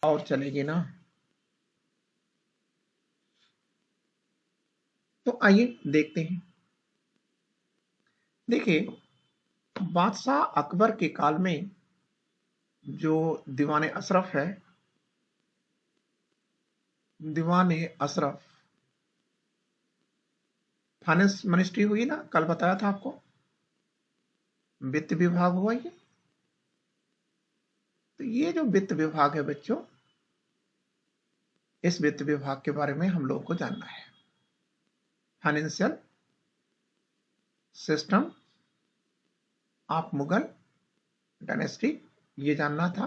और चलेगी ना। तो आइए देखते हैं। देखिए, बादशाह अकबर के काल में जो दीवाने अशरफ है, दीवाने अशरफ, फाइनेंस मिनिस्ट्री हुई ना, कल बताया था आपको, वित्त विभाग हुआ ये। तो ये जो वित्त विभाग है बच्चों, इस वित्त विभाग के बारे में हम लोगों को जानना है। Financial system of Mughal dynasty, ये जानना था।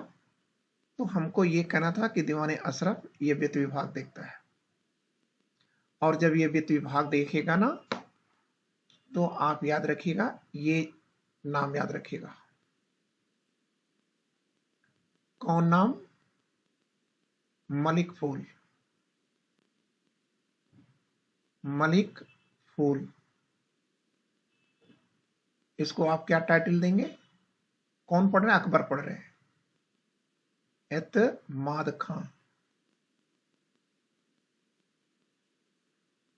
तो हमको ये कहना था कि दीवाने अशरफ ये वित्त विभाग देखता है। और जब ये वित्त विभाग देखेगा ना, तो आप याद रखिएगा, ये नाम याद रखिएगा। कौन नाम? मलिक फूल। मलिक फूल। इसको आप क्या टाइटल देंगे? कौन पढ़ रहे हैं? अकबर पढ़ रहे हैं। एतमाद खां।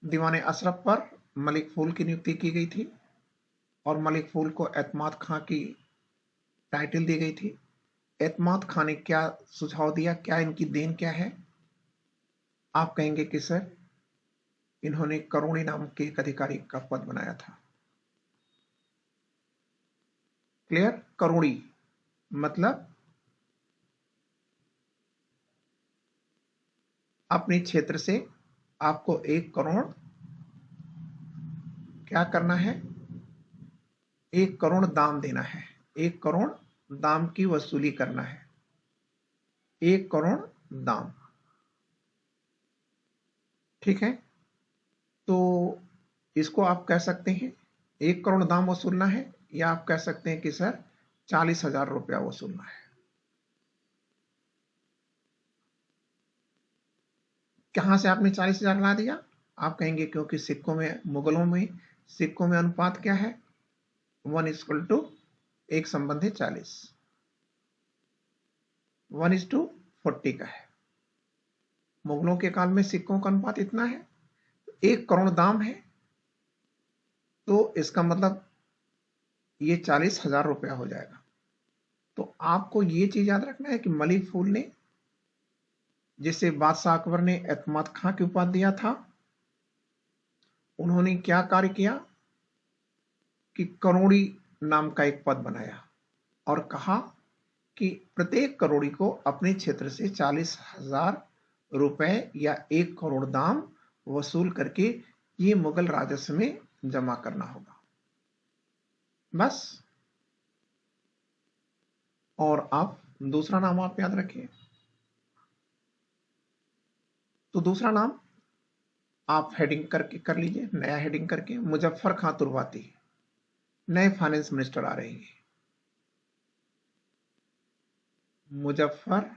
दीवाने अशरफ पर मलिक फूल की नियुक्ति की गई थी और मलिक फूल को एतमाद खां की टाइटल दी गई थी। एतमाद खां ने क्या सुझाव दिया, क्या इनकी देन क्या है? आप कहेंगे कि सर, इन्होंने करोड़ी नाम के एक अधिकारी का पद बनाया था। क्लियर? करोड़ी मतलब अपने क्षेत्र से आपको 1 करोड़ क्या करना है? 1 करोड़ दाम देना है। 1 करोड़ दाम की वसूली करना है। 1 करोड़ दाम। ठीक है? तो इसको आप कह सकते हैं 1 करोड़ दाम वसूलना है, या आप कह सकते हैं कि सर 40,000 रुपया वसूलना है। कहां से आपने 40,000 ला दिया? आप कहेंगे क्योंकि सिक्कों में, मुगलों में सिक्कों में अनुपात क्या है? 1:, एक संबंध है 40, 1:40 का है। मुगलों के काल में सिक्कों का अनुपात इतना है। 1 करोड़ दाम है, तो इसका मतलब ये 40,000 रुपया हो जाएगा। तो आपको ये चीज याद रखना है कि मलिक फूल ने, जिसे बादशाह अकबर ने एतमाद खां की उपाधि दिया था, उन्होंने क्या कार्य किया कि करोड़ी नाम का एक पद बनाया और कहा कि प्रत्येक करोड़ी को अपने क्षेत्र से 40,000 रुपए या 1 करोड़ दाम वसूल करके ये मुगल राजस्व में जमा करना होगा। बस। और आप दूसरा नाम आप याद रखिए। तो दूसरा नाम आप हेडिंग करके कर लीजिए, नया हेडिंग करके, मुजफ्फर खां तुर्वाती। नए फाइनेंस मिनिस्टर आ रहे हैं। मुजफ्फर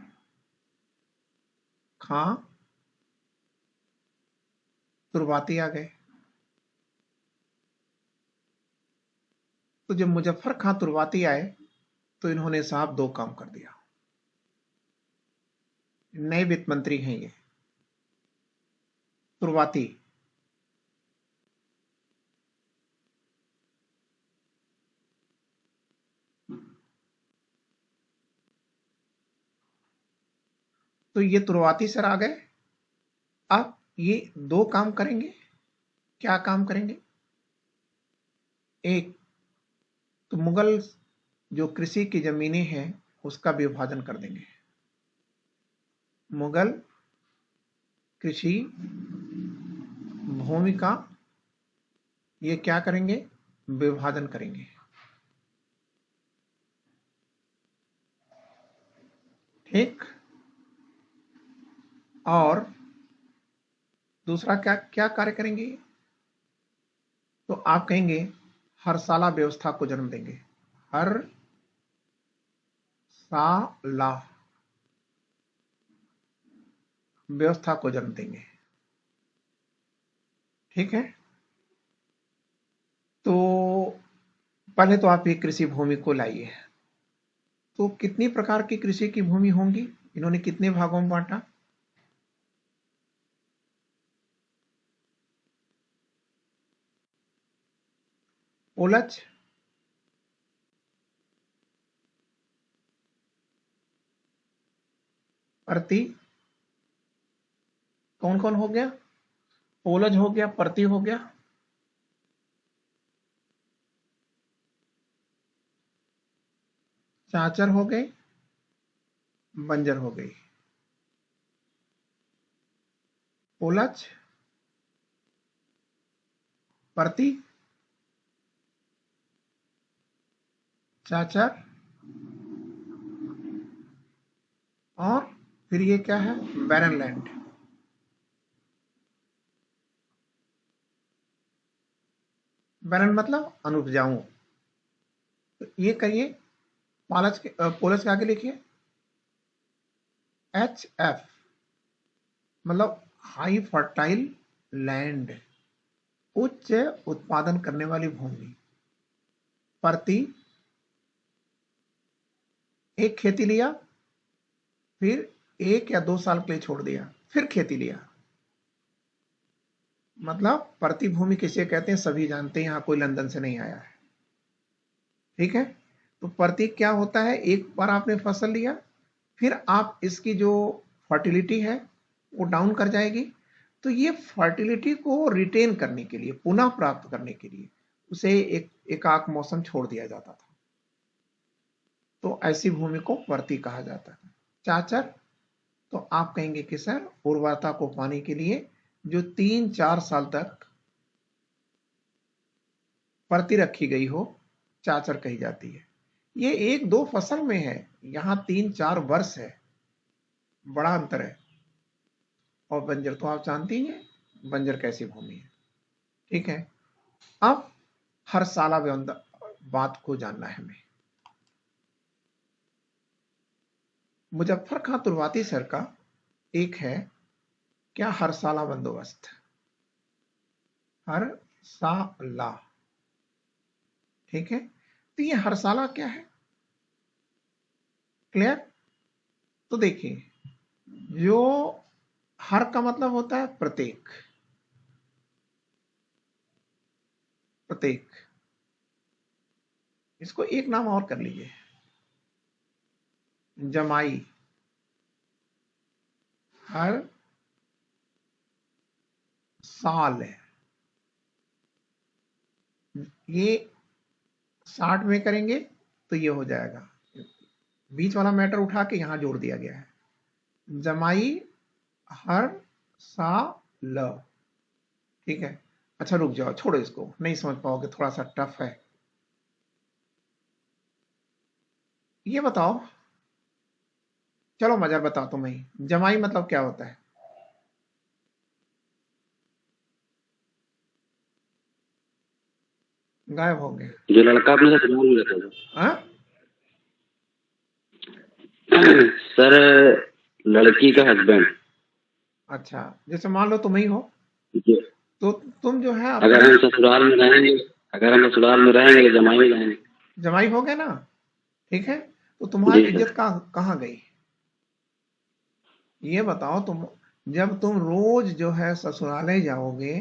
खां तुर्वाती आ गए। तो जब मुजफ्फर खां तुर्वाती आए, तो इन्होंने साहब 2 काम कर दिया। नए वित्त मंत्री हैं ये, तुर्वाती। तो ये तुर्वाती सर आ गए। अब ये 2 काम करेंगे। क्या काम करेंगे? एक तो मुगल जो कृषि की जमीनें हैं उसका विभाजन कर देंगे। मुगल कृषि भूमि का ये क्या करेंगे? विभाजन करेंगे। ठीक। और दूसरा क्या क्या कार्य करेंगे? तो आप कहेंगे हरसाला व्यवस्था को जन्म देंगे। हर साला व्यवस्था को जन्म देंगे। ठीक है? तो पहले तो आप एक कृषि भूमि को लाइए। तो कितनी प्रकार की कृषि की भूमि होंगी? इन्होंने कितने भागों में बांटा? ओलच, परती, कौन कौन हो गया? ओलज हो गया, परती हो गया, चाचर हो गए, बंजर हो गई। ओलच, परती, चाचर, और फिर ये क्या है? Barren land. बैरन मतलब अनुपजाऊ। तो ये कहिए, पालच के पोलच के आगे लिखिए HF, मतलब हाई फर्टाइल लैंड, उच्च उत्पादन करने वाली भूमि। परती, एक खेती लिया, फिर 1 या 2 साल के लिए छोड़ दिया, फिर खेती लिया। मतलब परती भूमि किसे कहते हैं सभी जानते हैं, यहां कोई लंदन से नहीं आया है। ठीक है, तो परती क्या होता है? एक बार आपने फसल लिया, फिर आप इसकी जो फर्टिलिटी है वो डाउन कर जाएगी, तो ये फर्टिलिटी को रिटेन करने के लिए, पुनः प्राप्त करने के लिए उसे एक आक मौसम छोड़ दिया जाता था। तो ऐसी भूमि को परती कहा जाता है। चाचर, तो आप कहेंगे कि सर उर्वरता को पाने के लिए जो 3-4 साल तक परती रखी गई हो, चाचर कही जाती है। ये 1-2 फसल में है, यहां 3-4 वर्ष है, बड़ा अंतर है। और बंजर तो आप जानती ही हैं, बंजर कैसी भूमि है। ठीक है, अब हर साला बात को जानना है हमें। मुजफ्फर खां तुर्वाती सर का एक है क्या? हर साला बंदोबस्त, हर साला। ठीक है, तो ये हर साला क्या है? क्लियर? तो देखिए, जो हर का मतलब होता है प्रत्येक, प्रत्येक। इसको एक नाम और कर लीजिए, जमाई, हर साल है। ये 60 में करेंगे तो ये हो जाएगा, बीच वाला मैटर उठा के यहां जोड़ दिया गया है, जमाई हर साल। ठीक है, अच्छा रुक जाओ, छोड़ो, इसको नहीं समझ पाओगे, थोड़ा सा टफ है। ये बताओ, चलो मजा बताओ तुम्हें, जमाई मतलब क्या होता है? गायब हो गए। जो लड़का अपने साथ रूम में रहता था। हाँ सर, लड़की का हस्बैंड। अच्छा, जैसे मान लो तुम ही हो, तो तुम जो है अगर अपने हम ससुराल में रहेंगे, अगर हम ससुराल में रहेंगे तो जमाई में रहेंगे। जमाई हो गए ना। ठीक है, तो जी तुम्हारी सर। इज्जत कहाँ गई? ये बताओ, तुम जब तुम रोज जो है ससुराले जाओगे,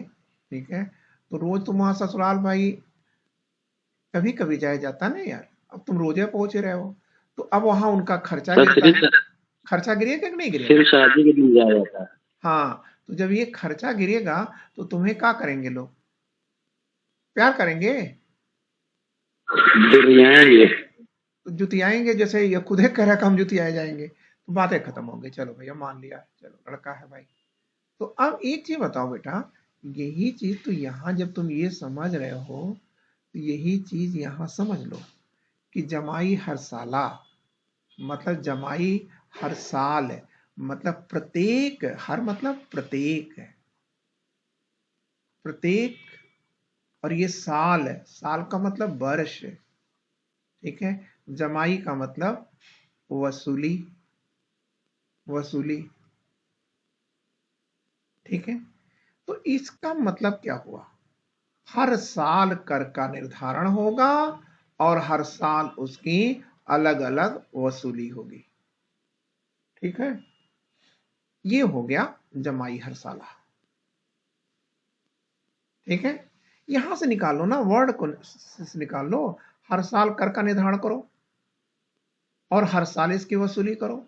ठीक है, तो रोज तुम वहां ससुराल भाई कभी कभी जाया जाता ना यार, अब तुम रोजे पहुंच रहे हो, तो अब वहां उनका खर्चा सर गिरता है। खर्चा गिरेगा कि नहीं गिरेगा? सिर्फ शादी के दिन जाया जाता है। हाँ, तो जब ये खर्चा गिरेगा तो तुम्हें क्या करेंगे लोग? प्यार करेंगे, दुर्याएंगे। तो जुतियाएंगे, जैसे ये खुद ही कह रहा है कि हम जुतियाए जाएंगे, तो बातें खत्म हो गई, चलो भैया मान लिया, चलो लड़का है भाई। तो अब एक चीज बताओ बेटा, यही चीज तो यहाँ जब तुम ये समझ रहे हो, तो यही चीज यहाँ समझ लो कि जमाई हर साला मतलब जमाई हर साल है, मतलब प्रत्येक, हर मतलब प्रत्येक है, प्रत्येक। और ये साल है, साल का मतलब वर्ष है। ठीक है, जमाई का मतलब वसूली, वसूली। ठीक है, तो इसका मतलब क्या हुआ? हर साल कर का निर्धारण होगा और हर साल उसकी अलग अलग वसूली होगी। ठीक है, ये हो गया जमाई हरसाला। ठीक है, यहां से निकाल लो ना, वर्ड को निकाल लो, हर साल कर का निर्धारण करो और हर साल इसकी वसूली करो।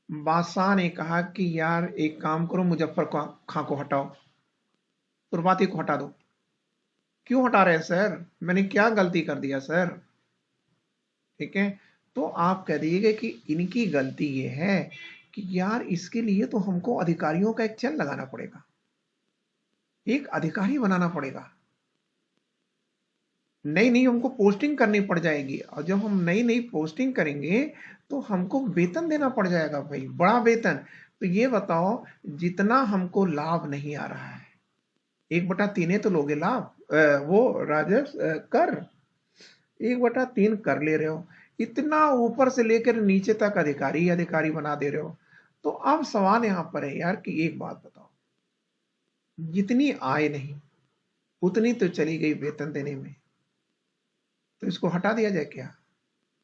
बादशाह ने कहा कि यार एक काम करो, मुजफ्फर खां को हटाओ, तुर्बाती को हटा दो। क्यों हटा रहे हैं सर, मैंने क्या गलती कर दिया सर? ठीक है, तो आप कह दीजिएगा कि इनकी गलती ये है कि यार इसके लिए तो हमको अधिकारियों का एक चेन लगाना पड़ेगा, एक अधिकारी बनाना पड़ेगा, नई नई हमको पोस्टिंग करनी पड़ जाएगी, और जब हम नई नई पोस्टिंग करेंगे तो हमको वेतन देना पड़ जाएगा भाई, बड़ा वेतन। तो ये बताओ, जितना हमको लाभ नहीं आ रहा है, 1/3 तो लोगे लाभ, वो राजस्व, कर 1/3 कर ले रहे हो, इतना ऊपर से लेकर नीचे तक अधिकारी अधिकारी बना दे रहे हो। तो अब सवाल यहां पर है यार कि एक बात बताओ, जितनी आय नहीं उतनी तो चली गई वेतन देने में, तो इसको हटा दिया जाए क्या?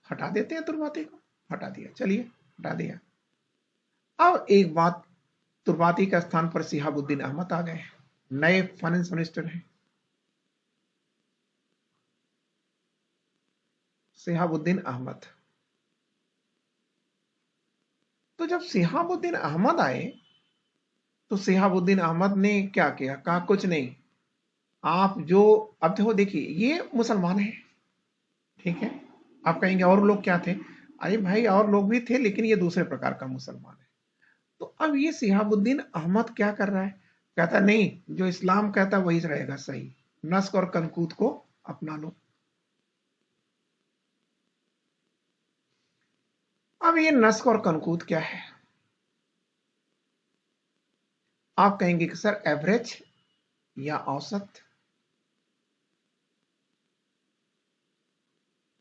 हटा देते हैं तुर्बाती को, हटा दिया, चलिए हटा दिया। अब एक बात, तुर्बाती के स्थान पर सिहाबुद्दीन अहमद आ गए, नए फाइनेंस मिनिस्टर हैं सिहाबुद्दीन अहमद। तो जब सिहाबुद्दीन अहमद आए तो सिहाबुद्दीन अहमद ने क्या किया, कहा कुछ नहीं, आप जो, अब देखो देखिए ये मुसलमान है, ठीक है, आप कहेंगे और लोग क्या थे, अरे भाई और लोग भी थे लेकिन ये दूसरे प्रकार का मुसलमान है। तो अब ये सिहाबुद्दीन अहमद क्या कर रहा है, कहता नहीं जो इस्लाम कहता वही रहेगा सही, नस्क और कनकूत को अपना लो। अब ये नस्क और कनकूत क्या है? आप कहेंगे कि सर एवरेज या औसत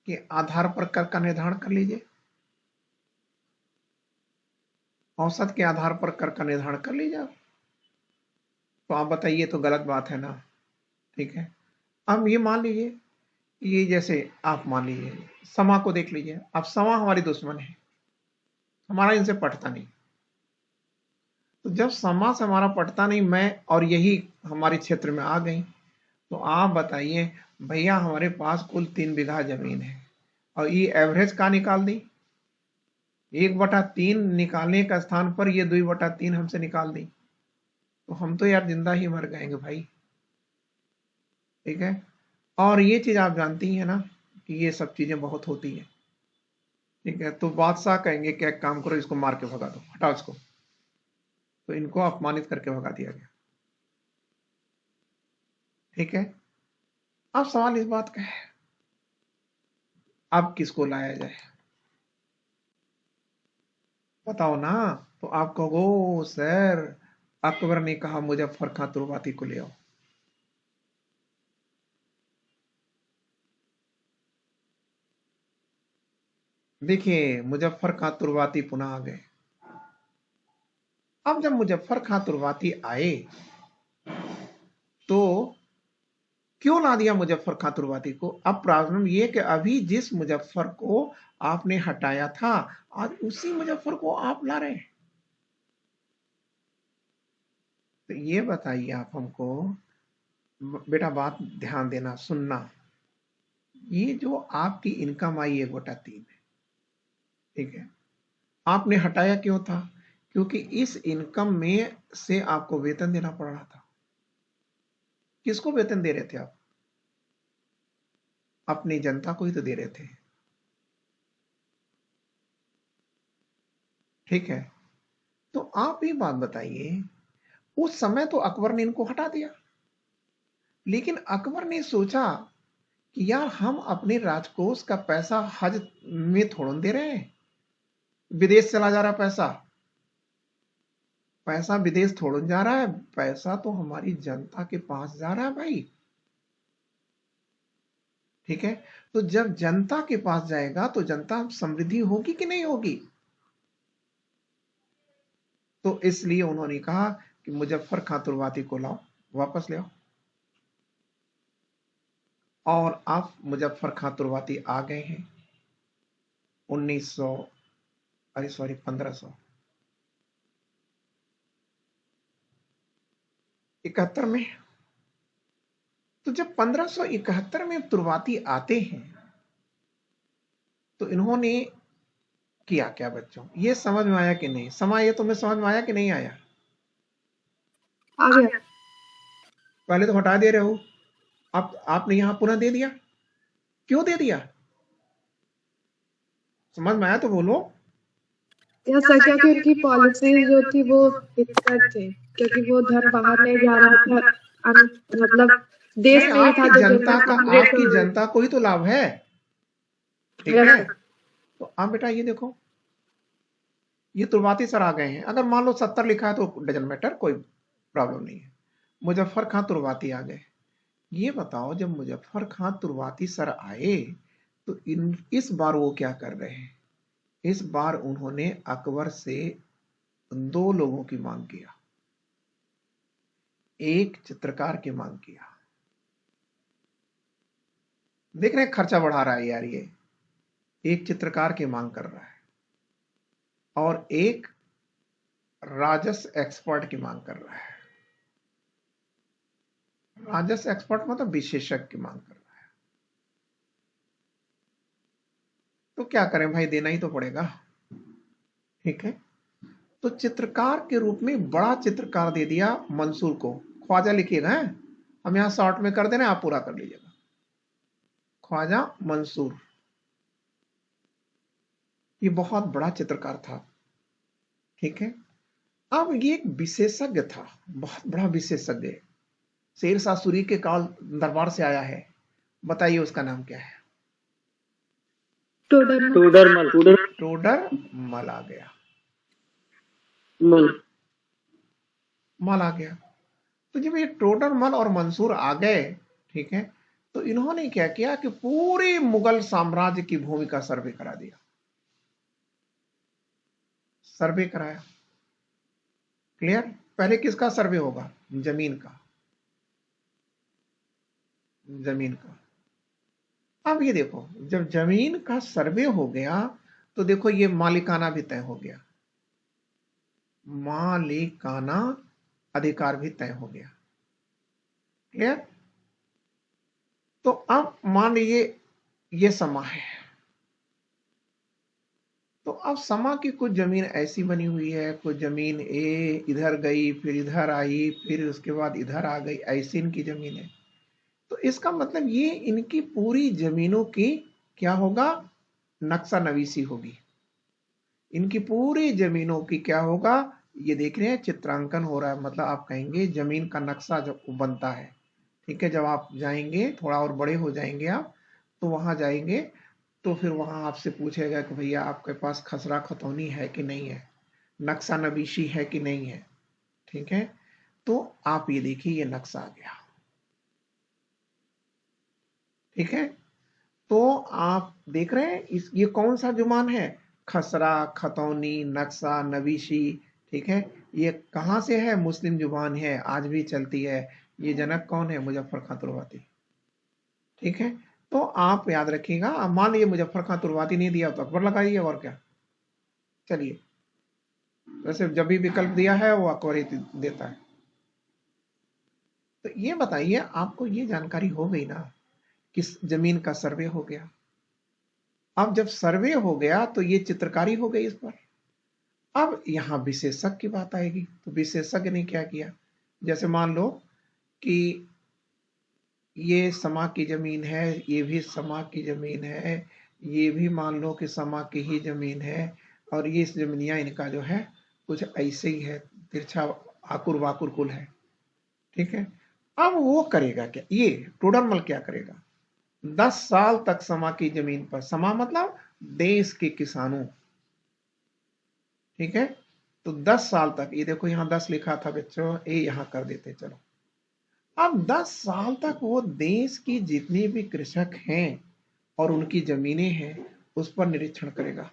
के आधार पर कर का निर्धारण कर लीजिए, औसत के आधार पर कर का निर्धारण कर लीजिए। तो आप बताइए तो गलत बात है ना? ठीक है, अब ये मान लीजिए, ये जैसे आप मान लीजिए समा को देख लीजिए, अब समा हमारी दुश्मन है, हमारा इनसे पटता नहीं, तो जब समा से हमारा पटता नहीं, मैं और यही हमारे क्षेत्र में आ गई, तो आप बताइए भैया हमारे पास कुल 3 बीघा जमीन है और ये एवरेज का निकाल दी, 1/3 निकालने का स्थान पर ये 2/3 हमसे निकाल दी, तो हम तो यार जिंदा ही मर जाएंगे भाई। ठीक है, और ये चीज आप जानती हैं ना कि ये सब चीजें बहुत होती है। ठीक है, तो बादशाह कहेंगे कि एक काम करो, इसको मार के भगा दो, हटाओ इसको, तो इनको अपमानित करके भगा दिया गया। ठीक है, अब सवाल इस बात का है, अब किसको लाया जाए बताओ ना? तो आप कहोगे सर अकबर ने कहा मुजफ्फर खां तुर्बाती को ले आओ। देखिए मुजफ्फर खां तुर्बाती पुनः आ गए। अब जब मुजफ्फर खां तुर्बाती आए तो क्यों ला दिया मुजफ्फर खां तुर्बाती को? अब प्रॉब्लम ये कि अभी जिस मुजफ्फर को आपने हटाया था, आज उसी मुजफ्फर को आप ला रहे हैं। तो ये बताइए आप हमको, बेटा बात ध्यान देना सुनना, ये जो आपकी इनकम आई 1/3 है, ठीक है, आपने हटाया क्यों था? क्योंकि इस इनकम में से आपको वेतन देना पड़ रहा था। किसको वेतन दे रहे थे आप? अपनी जनता को ही तो दे रहे थे। ठीक है, तो आप ये बात बताइए, उस समय तो अकबर ने इनको हटा दिया, लेकिन अकबर ने सोचा कि यार हम अपने राजकोष का पैसा हज में थोड़ा दे रहे हैं, विदेश चला जा रहा पैसा, पैसा विदेश थोड़ा जा रहा है, पैसा तो हमारी जनता के पास जा रहा है भाई। ठीक है, तो जब जनता के पास जाएगा तो जनता समृद्धि होगी कि नहीं होगी? तो इसलिए उन्होंने कहा कि मुजफ्फर खां तुर्बाती को लाओ, वापस ले आओ, और अब मुजफ्फर खां तुर्बाती आ गए हैं 1900, अरे सॉरी 1500, 1571 में। तो जब 1571 में तुर्वाती आते हैं तो इन्होंने किया क्या बच्चों, ये समझ में आया कि नहीं? समा ये तुम्हें समझ में आया कि नहीं आया? आ गया। पहले तो हटा दे रहे हो, अब आपने यहां पुनः दे दिया, क्यों दे दिया? समझ में आया तो बोलो। या सर, क्योंकि उनकी पॉलिसी जो थी वो दिक्कत थी, क्योंकि वो धन बाहर नहीं जा रहा था, मतलब देश में ही था। आपकी जनता को ही तो लाभ है, ठीक है? तो आप बेटा ये देखो, ये तुर्वाती सर आ गए हैं। अगर मान लो 70 लिखा है तो डजन मैटर, कोई प्रॉब्लम नहीं है। मुजफ्फर खां तुर्वाती आ गए। ये बताओ, जब मुजफ्फर खां तुर्वाती सर आए तो इस बार वो क्या कर रहे हैं? इस बार उन्होंने अकबर से 2 लोगों की मांग किया। एक चित्रकार की मांग किया। देख रहे हैं खर्चा बढ़ा रहा है यार ये। एक चित्रकार की मांग कर रहा है और एक राजस्व एक्सपर्ट की मांग कर रहा है। राजस्व एक्सपर्ट मतलब विशेषज्ञ की मांग कर रहा है। तो क्या करें भाई, देना ही तो पड़ेगा, ठीक है? तो चित्रकार के रूप में बड़ा चित्रकार दे दिया मंसूर को। ख्वाजा लिखिएगा, है हम यहां शॉर्ट में कर दे रहे हैं, आप पूरा कर लीजिएगा। ख्वाजा मंसूर ये बहुत बड़ा चित्रकार था, ठीक है? अब ये एक विशेषज्ञ था, बहुत बड़ा विशेषज्ञ। शेरशाह सूरी के काल दरबार से आया है। बताइए उसका नाम क्या है? टोडरमल आ गया। मल आ गया। तो जब ये टोडरमल और मंसूर आ गए, ठीक है, तो इन्होंने क्या किया कि पूरे मुगल साम्राज्य की भूमि का सर्वे करा दिया। सर्वे कराया, क्लियर? पहले किसका सर्वे होगा? जमीन का। जमीन का। अब ये देखो, जब जमीन का सर्वे हो गया तो देखो ये मालिकाना भी तय हो गया, मालिकाना अधिकार भी तय हो गया, क्लियर? तो अब मान लीजिए ये समा है, तो अब समा की कुछ जमीन ऐसी बनी हुई है, कुछ जमीन ए इधर गई, फिर इधर आई, फिर उसके बाद इधर आ गई, ऐसी इनकी जमीन है। तो इसका मतलब ये इनकी पूरी जमीनों की क्या होगा? नक्शा नवीसी होगी। इनकी पूरी जमीनों की क्या होगा? ये देख रहे हैं चित्रांकन हो रहा है, मतलब आप कहेंगे जमीन का नक्शा जब बनता है, ठीक है? जब आप जाएंगे, थोड़ा और बड़े हो जाएंगे आप, तो वहां जाएंगे तो फिर वहां आपसे पूछेगा कि भैया आपके पास खसरा खतौनी है कि नहीं है, नक्शा नवीशी है कि नहीं है, ठीक है? तो आप ये देखिए ये नक्शा आ गया, ठीक है? तो आप देख रहे हैं ये कौन सा जुबान है? खसरा, खतौनी, नक्शा, नवीशी, ठीक है? ये कहां से है? मुस्लिम जुबान है, आज भी चलती है। ये जनक कौन है? मुजफ्फर खां तुर्वाती, ठीक है? तो आप याद रखिएगा। अब मान लीजिए मुजफ्फर खां तुर्वाती नहीं दिया तो अकबर लगाइए, और क्या। चलिए, वैसे जब भी विकल्प दिया है वो अकबर ही देता है। तो ये बताइए, आपको ये जानकारी हो गई ना, किस जमीन का सर्वे हो गया। अब जब सर्वे हो गया तो ये चित्रकारी हो गई इस पर। अब यहां विशेषज्ञ की बात आएगी। तो विशेषज्ञ ने क्या किया? जैसे मान लो कि ये समा की जमीन है, ये भी समा की जमीन है, ये भी मान लो कि समा की ही जमीन है, और ये जमीनियां इनका जो है कुछ ऐसे ही है, तिरछा आकुर वाकुर कुल है, ठीक है? अब वो करेगा क्या? ये टोडरमल क्या करेगा? 10 साल तक समा की जमीन पर, समा मतलब देश के किसानों, ठीक है? तो 10 साल तक, ये देखो यहां 10 लिखा था बच्चों, ये यहां कर देते चलो। अब 10 साल तक वो देश की जितने भी कृषक हैं और उनकी जमीनें हैं उस पर निरीक्षण करेगा।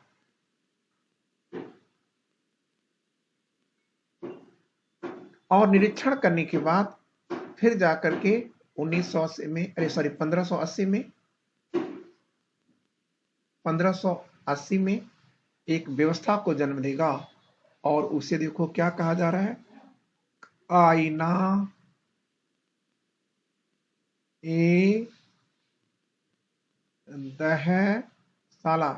और निरीक्षण करने के बाद फिर जाकर के 1980 में, 1580 में एक व्यवस्था को जन्म देगा, और उसे देखो क्या कहा जा रहा है? आईना ए दह साला।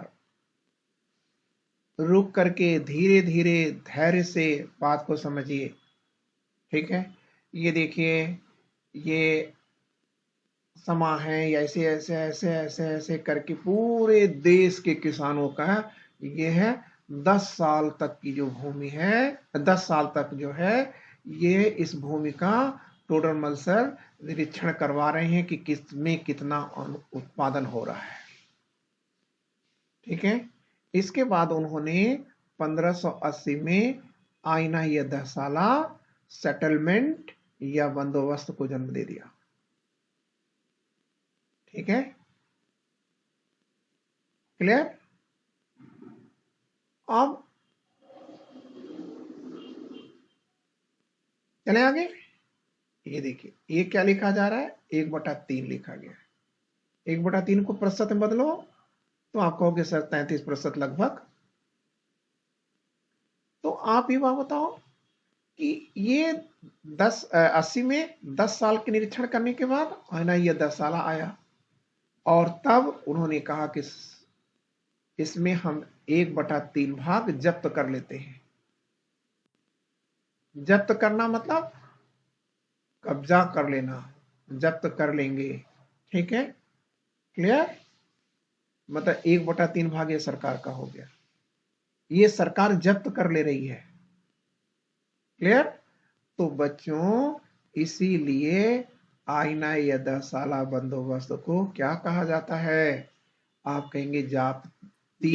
रुक करके धीरे धीरे धैर्य से बात को समझिए, ठीक है। ये देखिए, ये समा है, ऐसे ऐसे ऐसे ऐसे ऐसे करके पूरे देश के किसानों का ये है 10 साल तक की जो भूमि है, 10 साल तक जो है ये इस भूमि का टोटल मलसर निरीक्षण करवा रहे हैं कि किसमें कितना उत्पादन हो रहा है, ठीक है। इसके बाद उन्होंने 1580 में आईना या 10 साला सेटलमेंट या बंदोबस्त को जन्म दे दिया, ठीक है, क्लियर। अब चले आगे। ये देखिए, ये क्या लिखा जा रहा है, 1/3 लिखा गया है। 1/3 को प्रतिशत में बदलो तो आप कहोगे सर 33% लगभग। तो आप ये बात बताओ कि ये 80 में 10 साल के निरीक्षण करने के बाद आईना ये 10 साल आया, और तब उन्होंने कहा कि इसमें हम 1/3 भाग जब्त कर लेते हैं। जब्त करना मतलब कब्जा कर लेना, जब्त कर लेंगे, ठीक है, क्लियर। मतलब 1/3 भाग ये सरकार का हो गया, ये सरकार जब्त कर ले रही है, क्लियर। तो बच्चों इसीलिए आईना या 10 साला बंदोबस्त को क्या कहा जाता है, आप कहेंगे जाप्ती।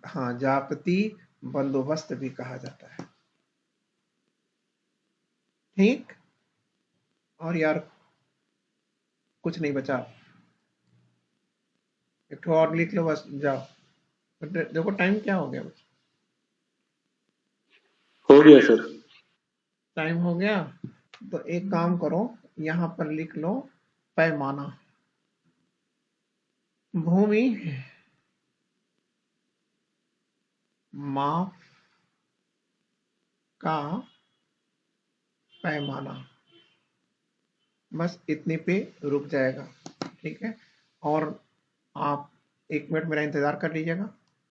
हाँ, जाप्ती बंदोबस्त भी कहा जाता है, ठीक। और यार कुछ नहीं बचा, एक तो और लिख लो बस, जाओ। देखो टाइम क्या हो गया, हो गया सर। टाइम हो गया। तो एक काम करो, यहां पर लिख लो पैमाना। भूमि माप का पैमाना, बस इतने पे रुक जाएगा, ठीक है। और आप 1 मिनट मेरा इंतजार कर लीजिएगा।